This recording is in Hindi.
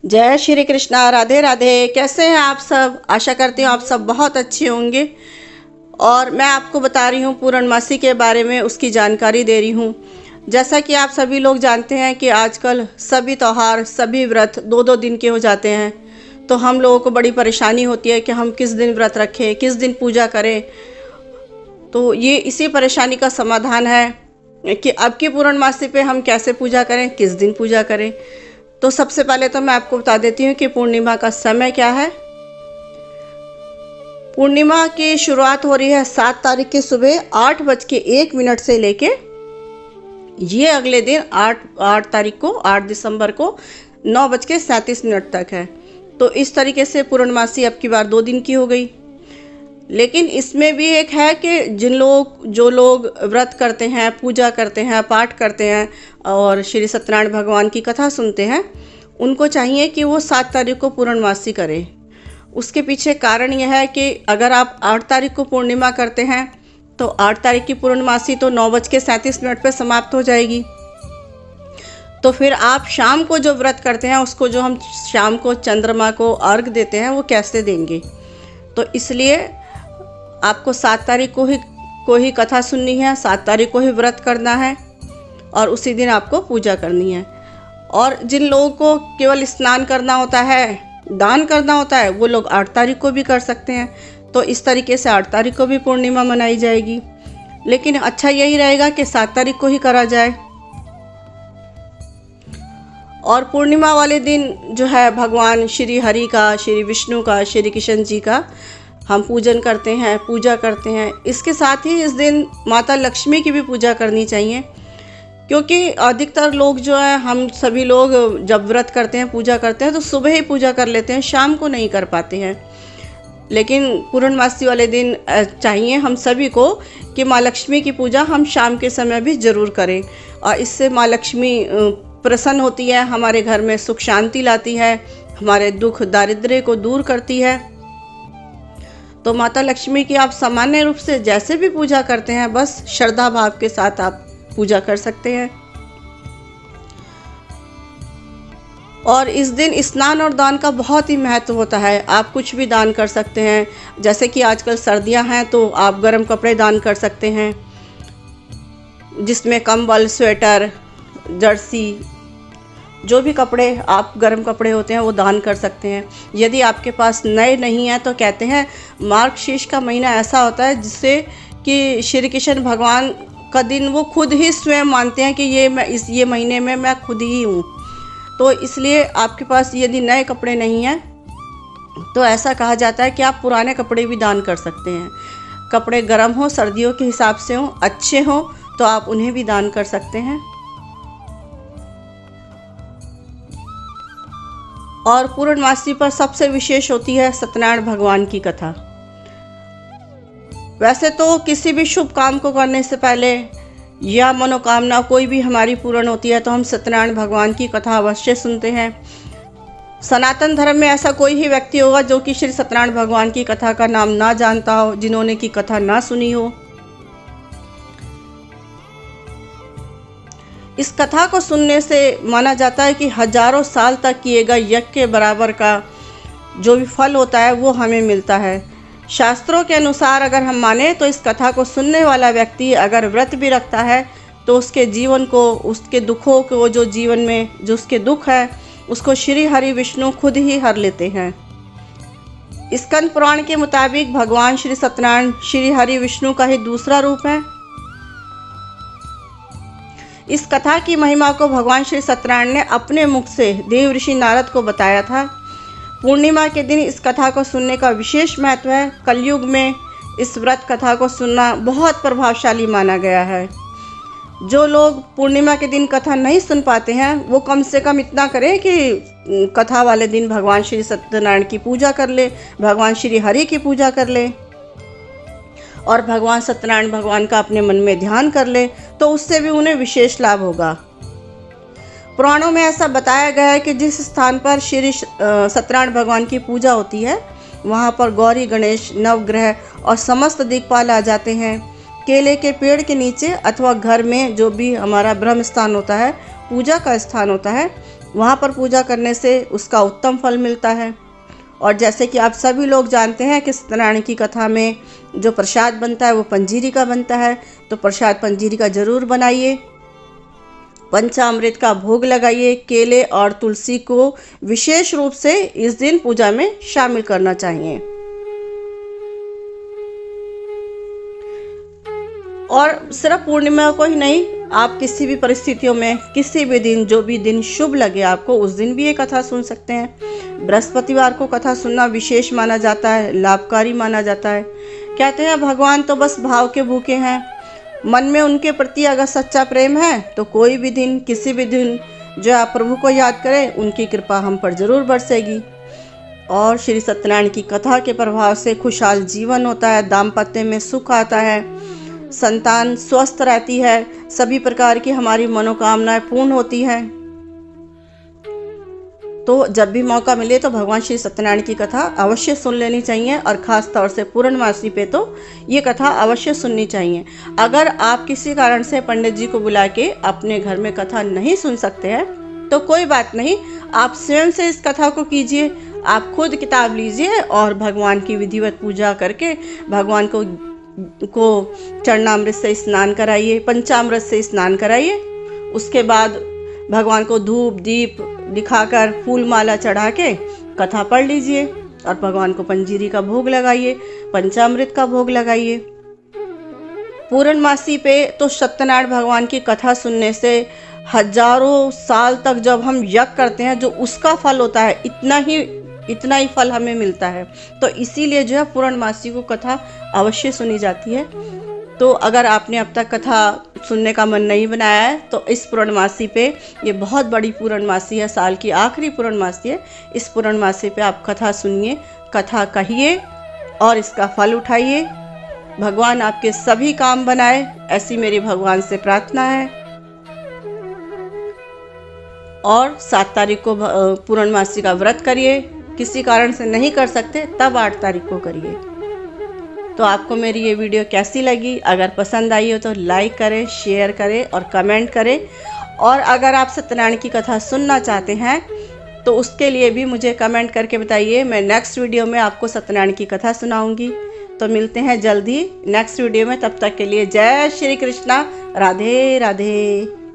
जय श्री कृष्णा। राधे राधे। कैसे हैं आप सब? आशा करती हूँ आप सब बहुत अच्छे होंगे। और मैं आपको बता रही हूँ पूर्णमासी के बारे में, उसकी जानकारी दे रही हूँ। जैसा कि आप सभी लोग जानते हैं कि आजकल सभी त्यौहार, सभी व्रत 2-2 दिन के हो जाते हैं, तो हम लोगों को बड़ी परेशानी होती है कि हम किस दिन व्रत रखें, किस दिन पूजा करें। तो ये इसी परेशानी का समाधान है कि अब की पूर्णमासी पे हम कैसे पूजा करें, किस दिन पूजा करें। तो सबसे पहले तो मैं आपको बता देती हूँ कि पूर्णिमा का समय क्या है। पूर्णिमा की शुरुआत हो रही है 7 तारीख की सुबह 8:01 से लेके ये अगले दिन 8 तारीख को, 8 दिसंबर को 9:37 तक है। तो इस तरीके से पूर्णमासी अब की बार 2 दिन की हो गई। लेकिन इसमें भी एक है कि जो लोग व्रत करते हैं, पूजा करते हैं, पाठ करते हैं और श्री सत्यनारायण भगवान की कथा सुनते हैं, उनको चाहिए कि वो 7 तारीख को पूर्णमासी करें। उसके पीछे कारण यह है कि अगर आप 8 तारीख को पूर्णिमा करते हैं तो 8 तारीख की पूर्णमासी तो 9:37 पे समाप्त हो जाएगी। तो फिर आप शाम को जो व्रत करते हैं, उसको जो हम शाम को चंद्रमा को अर्घ देते हैं, वो कैसे देंगे? तो इसलिए आपको 7 तारीख को ही कथा सुननी है, 7 तारीख को ही व्रत करना है और उसी दिन आपको पूजा करनी है। और जिन लोगों को केवल स्नान करना होता है, दान करना होता है, वो लोग 8 तारीख को भी कर सकते हैं। तो इस तरीके से 8 तारीख को भी पूर्णिमा मनाई जाएगी। लेकिन अच्छा यही रहेगा कि 7 तारीख को ही करा जाए। और पूर्णिमा वाले दिन जो है भगवान श्री हरि का, श्री विष्णु का, श्री कृष्ण जी का हम पूजन करते हैं, पूजा करते हैं। इसके साथ ही इस दिन माता लक्ष्मी की भी पूजा करनी चाहिए, क्योंकि अधिकतर लोग जो है, हम सभी लोग जब व्रत करते हैं, पूजा करते हैं, तो सुबह ही पूजा कर लेते हैं, शाम को नहीं कर पाते हैं। लेकिन पूर्णमासी वाले दिन चाहिए हम सभी को कि माँ लक्ष्मी की पूजा हम शाम के समय भी ज़रूर करें। और इससे माँ लक्ष्मी प्रसन्न होती है, हमारे घर में सुख शांति लाती है, हमारे दुख दारिद्र्य को दूर करती है। तो माता लक्ष्मी की आप सामान्य रूप से जैसे भी पूजा करते हैं, बस श्रद्धा भाव के साथ आप पूजा कर सकते हैं। और इस दिन स्नान और दान का बहुत ही महत्व होता है। आप कुछ भी दान कर सकते हैं, जैसे कि आजकल सर्दियां हैं तो आप गर्म कपड़े दान कर सकते हैं, जिसमें कंबल, स्वेटर, जर्सी, जो भी कपड़े आप गर्म कपड़े होते हैं वो दान कर सकते हैं। यदि आपके पास नए नहीं हैं तो कहते हैं मार्गशीर्ष का महीना ऐसा होता है जिससे कि श्री कृष्ण भगवान का दिन वो खुद ही स्वयं मानते हैं कि ये महीने में मैं खुद ही हूँ। तो इसलिए आपके पास यदि नए कपड़े नहीं हैं तो ऐसा कहा जाता है कि आप पुराने कपड़े भी दान कर सकते हैं। कपड़े गर्म हो, सर्दियों के हिसाब से हो, अच्छे हों, तो आप उन्हें भी दान कर सकते हैं। और पूर्णमासी पर सबसे विशेष होती है सत्यनारायण भगवान की कथा। वैसे तो किसी भी शुभ काम को करने से पहले या मनोकामना कोई भी हमारी पूर्ण होती है तो हम सत्यनारायण भगवान की कथा अवश्य सुनते हैं। सनातन धर्म में ऐसा कोई ही व्यक्ति होगा जो कि श्री सत्यनारायण भगवान की कथा का नाम ना जानता हो, जिन्होंने की कथा ना सुनी हो। इस कथा को सुनने से माना जाता है कि हजारों साल तक किए गए यज्ञ के बराबर का जो भी फल होता है वो हमें मिलता है। शास्त्रों के अनुसार अगर हम माने तो इस कथा को सुनने वाला व्यक्ति अगर व्रत भी रखता है तो उसके जीवन को, उसके दुखों को, जो जीवन में जो उसके दुख है, उसको श्री हरि विष्णु खुद ही हर लेते हैं। स्कंद पुराण के मुताबिक भगवान श्री सत्यनारायण श्री हरि विष्णु का ही दूसरा रूप है। इस कथा की महिमा को भगवान श्री सत्यनारायण ने अपने मुख से देव ऋषि नारद को बताया था। पूर्णिमा के दिन इस कथा को सुनने का विशेष महत्व है। कलयुग में इस व्रत कथा को सुनना बहुत प्रभावशाली माना गया है। जो लोग पूर्णिमा के दिन कथा नहीं सुन पाते हैं वो कम से कम इतना करें कि कथा वाले दिन भगवान श्री सत्यनारायण की पूजा कर ले, भगवान श्री हरि की पूजा कर ले और भगवान सत्यनारायण भगवान का अपने मन में ध्यान कर ले, तो उससे भी उन्हें विशेष लाभ होगा। पुराणों में ऐसा बताया गया है कि जिस स्थान पर श्री सत्यनारायण भगवान की पूजा होती है वहाँ पर गौरी, गणेश, नवग्रह और समस्त दिक्पाल आ जाते हैं। केले के पेड़ के नीचे अथवा घर में जो भी हमारा ब्रह्म स्थान होता है, पूजा का स्थान होता है, वहाँ पर पूजा करने से उसका उत्तम फल मिलता है। और जैसे कि आप सभी लोग जानते हैं कि सत्यनारायण की कथा में जो प्रसाद बनता है वो पंजीरी का बनता है, तो प्रसाद पंजीरी का ज़रूर बनाइए। पंचामृत का भोग लगाइए। केले और तुलसी को विशेष रूप से इस दिन पूजा में शामिल करना चाहिए। और सिर्फ पूर्णिमा को ही नहीं, आप किसी भी परिस्थितियों में किसी भी दिन, जो भी दिन शुभ लगे आपको, उस दिन भी ये कथा सुन सकते हैं। बृहस्पतिवार को कथा सुनना विशेष माना जाता है, लाभकारी माना जाता है। कहते हैं भगवान तो बस भाव के भूखे हैं। मन में उनके प्रति अगर सच्चा प्रेम है तो कोई भी दिन, किसी भी दिन जो आप प्रभु को याद करें, उनकी कृपा हम पर जरूर बरसेगी। और श्री सत्यनारायण की कथा के प्रभाव से खुशहाल जीवन होता है, दाम्पत्य में सुख आता है, संतान स्वस्थ रहती है, सभी प्रकार की हमारी मनोकामनाएं पूर्ण होती हैं। तो जब भी मौका मिले तो भगवान श्री सत्यनारायण की कथा अवश्य सुन लेनी चाहिए, और ख़ास तौर से पूर्णमासी पे तो ये कथा अवश्य सुननी चाहिए। अगर आप किसी कारण से पंडित जी को बुला के अपने घर में कथा नहीं सुन सकते हैं तो कोई बात नहीं, आप स्वयं से इस कथा को कीजिए। आप खुद किताब लीजिए और भगवान की विधिवत पूजा करके भगवान को चरणामृत से स्नान कराइए, पंचामृत से स्नान कराइए। उसके बाद भगवान को धूप दीप दिखाकर फूल माला चढ़ा के कथा पढ़ लीजिए और भगवान को पंजीरी का भोग लगाइए, पंचामृत का भोग लगाइए। पूर्णमासी पे तो सत्यनारायण भगवान की कथा सुनने से हजारों साल तक जब हम यज्ञ करते हैं, जो उसका फल होता है, इतना ही फल हमें मिलता है। तो इसीलिए जो है पूर्णमासी को कथा अवश्य सुनी जाती है। तो अगर आपने अब तक कथा सुनने का मन नहीं बनाया है तो इस पूर्णमासी पे, ये बहुत बड़ी पूर्णमासी है, साल की आखिरी पूर्णमासी है, इस पूर्णमासी पे आप कथा सुनिए, कथा कहिए और इसका फल उठाइए। भगवान आपके सभी काम बनाए, ऐसी मेरी भगवान से प्रार्थना है। और 7 तारीख को पूर्णमासी का व्रत करिए। किसी कारण से नहीं कर सकते तब 8 तारीख को करिए। तो आपको मेरी ये वीडियो कैसी लगी? अगर पसंद आई हो तो लाइक करें, शेयर करें और कमेंट करें। और अगर आप सत्यनारायण की कथा सुनना चाहते हैं तो उसके लिए भी मुझे कमेंट करके बताइए। मैं नेक्स्ट वीडियो में आपको सत्यनारायण की कथा सुनाऊंगी। तो मिलते हैं जल्दी नेक्स्ट वीडियो में। तब तक के लिए जय श्री कृष्णा, राधे राधे।